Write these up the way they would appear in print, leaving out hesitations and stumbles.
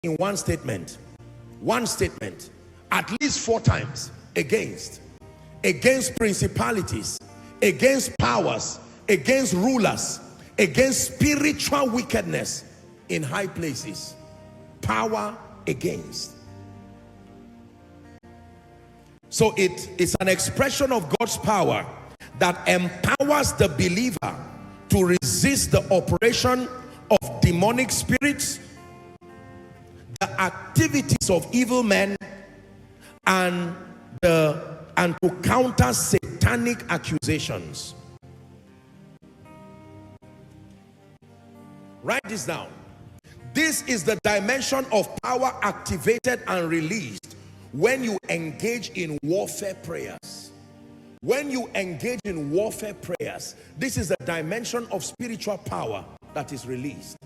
in one statement. One statement. At least 4 times. Against principalities, against powers, against rulers, against spiritual wickedness in high places. Power against. So it is an expression of God's power that empowers the believer to resist the operation of demonic spirits, the activities of evil men, and to counter satanic accusations. Write this down. This is the dimension of power activated and released when you engage in warfare prayers. When you engage in warfare prayers, this is the dimension of spiritual power that is released.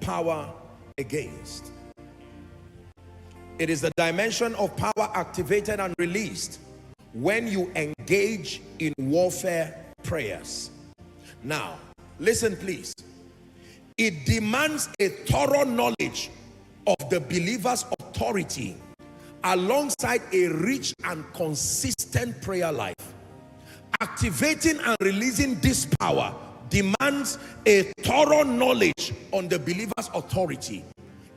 Power against. It is the dimension of power activated and released when you engage in warfare prayers. Now, listen please. It demands a thorough knowledge of the believer's authority alongside a rich and consistent prayer life. Activating and releasing this power demands a thorough knowledge on the believer's authority.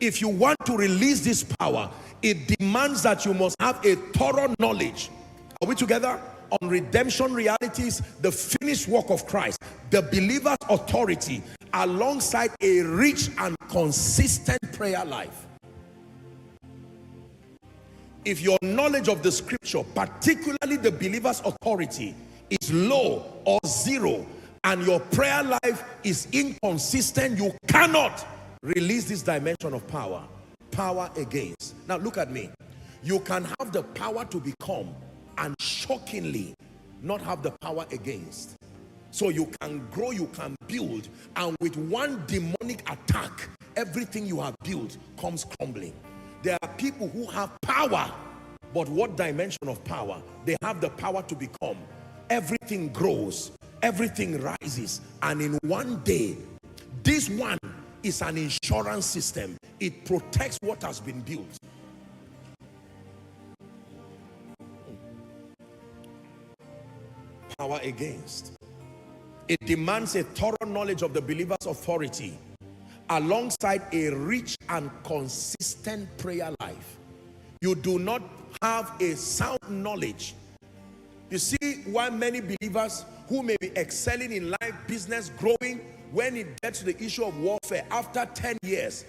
If you want to release this power, it demands that you must have a thorough knowledge. Are we together? On redemption realities, the finished work of Christ, the believer's authority, alongside a rich and consistent prayer life. If your knowledge of the scripture, particularly the believer's authority, is low or zero, and your prayer life is inconsistent, you cannot release this dimension of power. Power against. Now look at me. You can have the power to become, and shockingly not have the power against. So you can grow, you can build, and with one demonic attack, everything you have built comes crumbling. There are people who have power, but what dimension of power? They have the power to become. Everything grows, everything rises, and in one day, this one is an insurance system. It protects what has been built. Power against. It demands a thorough knowledge of the believer's authority alongside a rich and consistent prayer life. You do not have a sound knowledge. You see why many believers who may be excelling in life, business, growing, when it gets to the issue of warfare, after 10 years,